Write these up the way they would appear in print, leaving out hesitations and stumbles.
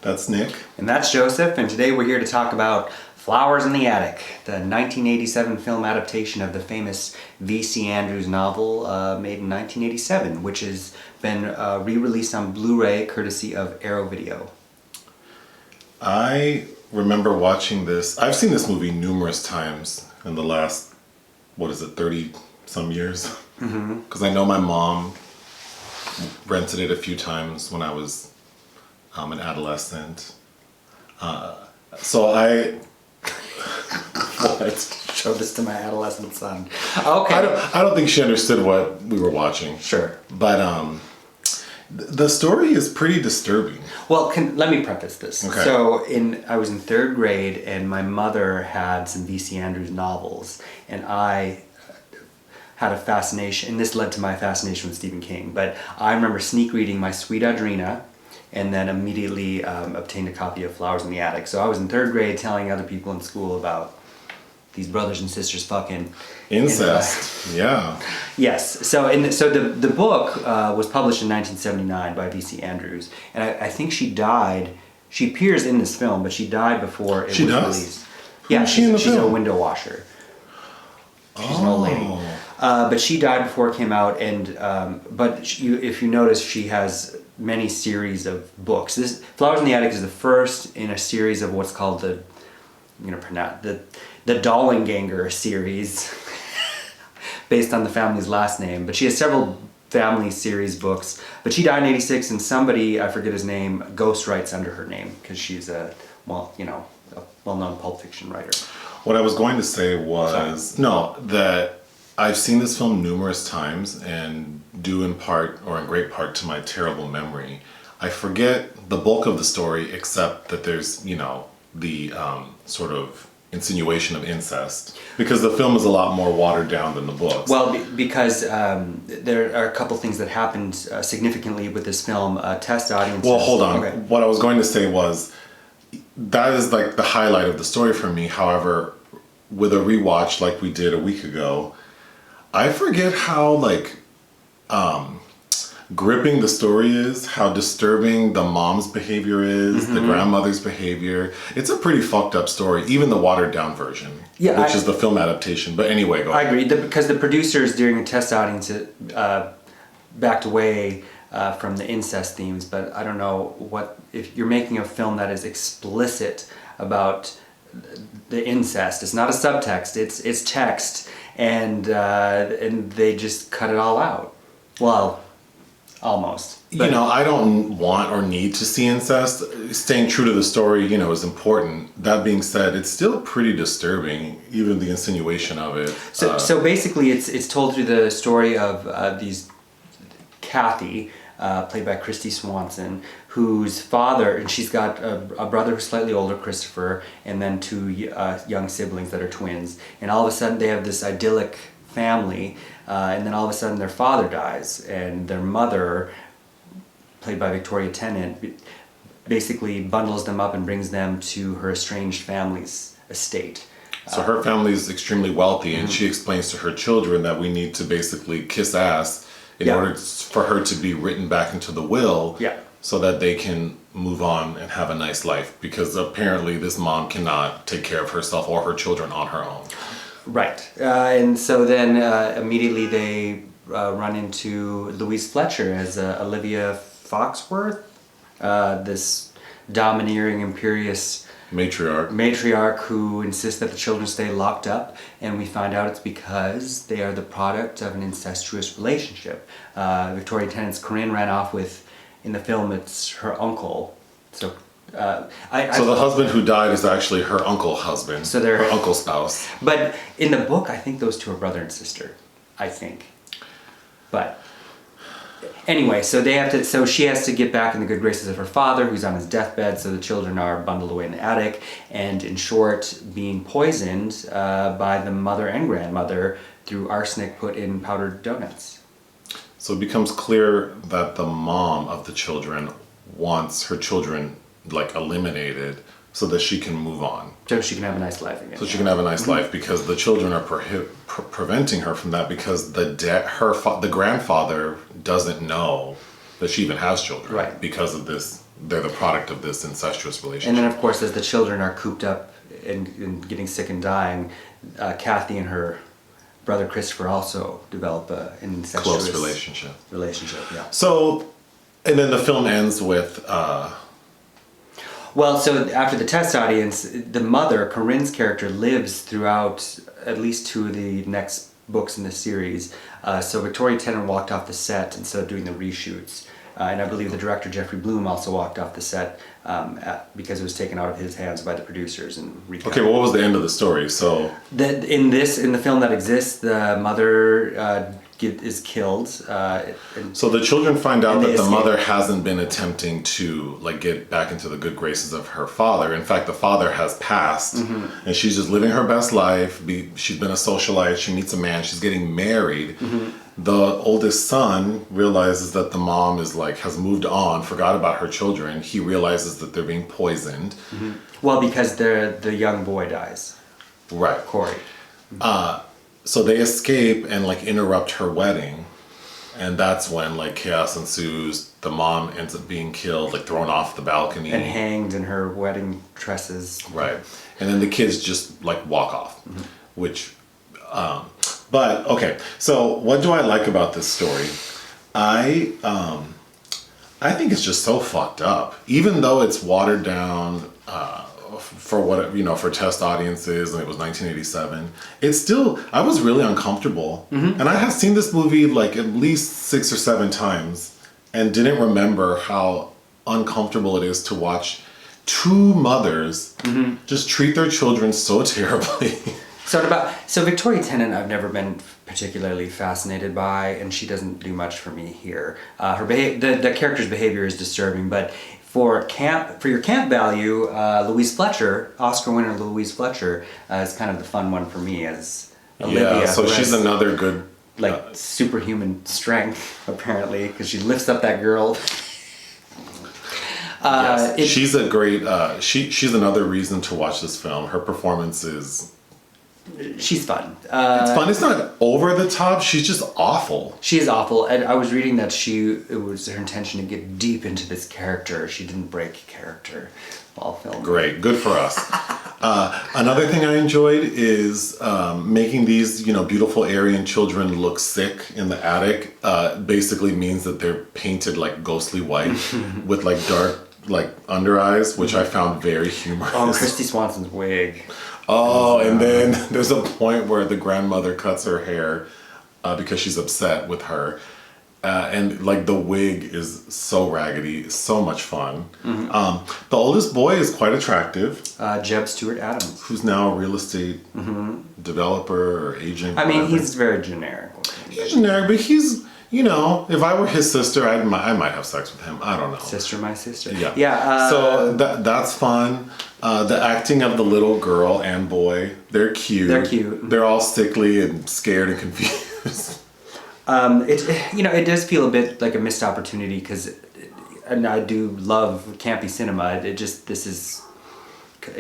That's Nick. And that's Joseph, and today we're here to talk about Flowers in the Attic, the 1987 film adaptation of the famous V.C. Andrews novel made in 1987, which has been re-released on Blu-ray courtesy of Arrow Video. I remember watching this. I've seen this movie numerous times in the last, 30 some years? Because I know my mom rented it a few times when I was an adolescent. So I... What? Show this to my adolescent son. Okay. I don't think she understood what we were watching. Sure. But the story is pretty disturbing. Well, let me preface this. Okay. So I was in third grade, and my mother had some V.C. Andrews novels, and I had a fascination, and this led to my fascination with Stephen King. But I remember sneak reading My Sweet Audrina, and then immediately obtained a copy of Flowers in the Attic. So I was in third grade telling other people in school about these brothers and sisters fucking. Incest, yeah. Yes. So the book was published in 1979 by V.C. Andrews, and I think she died. She appears in this film, but she died before it was released. Yeah, she's a window washer. She's an old lady. But she died before it came out, and if you notice, she has many series of books. This Flowers in the Attic is the first in a series of what's called the Dollanganger series, based on the family's last name. But she has several family series books. But she died in '86, and somebody, I forget his name, ghostwrites under her name because she's a well-known Pulp Fiction writer. What I was going to say was that I've seen this film numerous times, and due in part or in great part to my terrible memory, I forget the bulk of the story, except that there's the sort of insinuation of incest, because the film is a lot more watered down than the books. Well, because there are a couple things that happened significantly with this film. Test audiences. Well, hold on. Okay. What I was going to say was that is like the highlight of the story for me. However, with a rewatch like we did a week ago, I forget how gripping the story is, how disturbing the mom's behavior is, the grandmother's behavior. It's a pretty fucked up story, even the watered down version, which is the film adaptation. But anyway, go ahead. I agree, because the producers during the test audience backed away from the incest themes, but I don't know if you're making a film that is explicit about the incest. It's not a subtext, it's text, and they just cut it all out. Well, almost. But, I don't want or need to see incest. Staying true to the story, is important. That being said, it's still pretty disturbing, even the insinuation of it. So basically, it's told through the story of these Cathy, played by Kristy Swanson, whose father, and she's got a brother who's slightly older, Christopher, and then two young siblings that are twins. And all of a sudden, they have this idyllic family, and then all of a sudden their father dies, and their mother, played by Tennant, basically bundles them up and brings them to her estranged family's estate. So her family is extremely wealthy, and she explains to her children that we need to basically kiss ass in order for her to be written back into the will, so that they can move on and have a nice life, because apparently this mom cannot take care of herself or her children on her own. Right. And so then immediately they run into Louise Fletcher as Olivia Foxworth, this domineering, imperious matriarch who insists that the children stay locked up, and we find out it's because they are the product of an incestuous relationship. Victoria Tennant's Corrine ran off with, in the film, it's her uncle. So the husband who died is actually her uncle husband, so they're her uncle spouse. But in the book, I think those two are brother and sister. I think. But anyway, so she has to get back in the good graces of her father, who's on his deathbed. So the children are bundled away in the attic, and in short, being poisoned by the mother and grandmother through arsenic put in powdered donuts. So it becomes clear that the mom of the children wants her children eliminated so that she can move on. So she can have a nice life again. So she can have a nice life, because the children are preventing her from that, because the grandfather doesn't know that she even has children, right, because of this they're the product of this incestuous relationship. And then, of course, as the children are cooped up and getting sick and dying, Cathy and her brother Christopher also develop an incestuous close relationship. Yeah. So, and then the film ends with. Well, so after the test audience, the mother, Corrine's character, lives throughout at least 2 of the next books in the series. So Victoria Tennant walked off the set instead of doing the reshoots. And I believe the director, Jeffrey Bloom, also walked off the set because it was taken out of his hands by the producers and recut. Okay, well, what was the end of the story? So in the film that exists, the mother is killed. So the children find out that the mother hasn't been attempting to like get back into the good graces of her father. In fact, the father has passed, and she's just living her best life. She's been a socialite. She meets a man. She's getting married. The oldest son realizes that the mom has moved on, forgot about her children. He realizes that they're being poisoned. Well, because the young boy dies. Right. Cory. So they escape and interrupt her wedding, and that's when chaos ensues. The mom ends up being killed, thrown off the balcony and hanged in her wedding tresses. Right, and then the kids just walk off, which. But okay, so what do I like about this story? I think it's just so fucked up, even though it's watered down. For what for test audiences, and it was 1987. It's still, I was really uncomfortable, and I have seen this movie at least 6 or 7 times, and didn't remember how uncomfortable it is to watch 2 mothers just treat their children so terribly. So Victoria Tennant, I've never been particularly fascinated by, and she doesn't do much for me here. The character's behavior is disturbing, but. For your camp value, Louise Fletcher, Oscar winner Louise Fletcher, is kind of the fun one for me as Olivia. Yeah, so she's another good... superhuman strength, apparently, because she lifts up that girl. Yes. She's a great... she's another reason to watch this film. Her performance is... She's fun. It's fun. It's not over the top. She's just awful. She is awful, and I was reading that it was her intention to get deep into this character. She didn't break character while filming. Great, good for us. Another thing I enjoyed is making these beautiful Aryan children look sick in the attic. Basically means that they're painted ghostly white with dark under eyes, which I found very humorous. Oh, Kristy Swanson's wig. Oh, and then there's a point where the grandmother cuts her hair because she's upset with her. And the wig is so raggedy, so much fun. The oldest boy is quite attractive. Jeb Stuart Adams. Who's now a real estate developer or agent. I mean, he's very generic. He's generic, but he's... if I were his sister, I might have sex with him. I don't know. Sister, my sister. Yeah. So that's fun. The acting of the little girl and boy, they're cute. They're all sickly and scared and confused. It does feel a bit like a missed opportunity and I do love campy cinema. It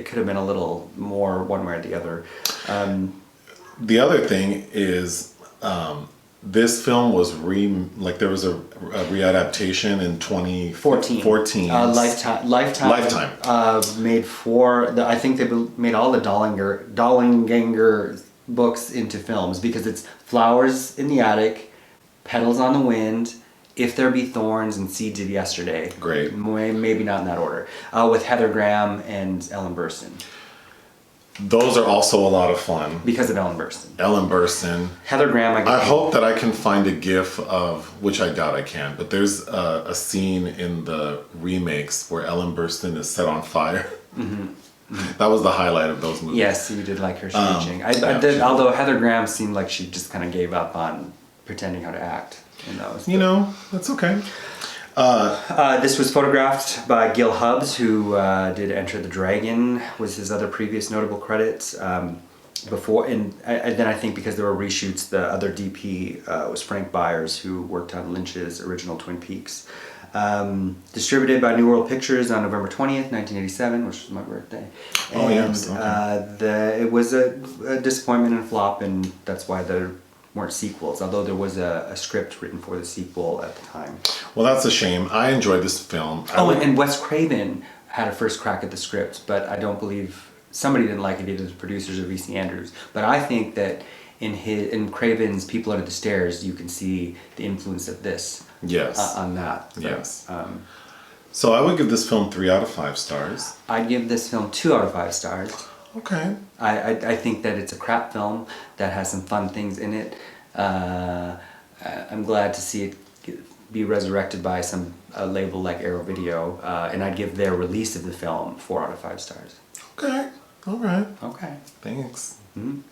could have been a little more one way or the other. The other thing is. This film was there was a readaptation in 2014. Lifetime. Made 4. I think they made all the Dollanganger books into films because it's Flowers in the Attic, Petals on the Wind, If There Be Thorns, and Seeds of Yesterday. Great. Maybe not in that order. With Heather Graham and Ellen Burstyn. Those are also a lot of fun. Because of Ellen Burstyn. Heather Graham. I hope that I can find a GIF of, which I doubt I can, but there's a scene in the remakes where Ellen Burstyn is set on fire. That was the highlight of those movies. Yes, you did like her screeching. Although Heather Graham seemed like she just kind of gave up on pretending how to act in those. That's okay. This was photographed by Gil Hubbs, who did Enter the Dragon, was his other previous notable credits. Before, and then I think because there were reshoots, the other DP was Frank Byers, who worked on Lynch's original Twin Peaks. Distributed by New World Pictures on November 20th, 1987, which was my birthday. And it was a disappointment and flop, and that's why the weren't sequels, although there was a script written for the sequel at the time. Well, that's a shame. I enjoyed this film. And Wes Craven had a first crack at the script, but I don't believe somebody didn't like it, either the producers or V.C. Andrews. But I think that in Craven's People Under the Stairs, you can see the influence of this. Yes. On that. Yes. So I would give this film 3 out of 5 stars. I'd give this film 2 out of 5 stars. Okay. I think that it's a crap film that has some fun things in it. I'm glad to see it be resurrected by a label like Arrow Video, and I'd give their release of the film 4 out of 5 stars. Okay. All right. Okay. Thanks. Mm-hmm.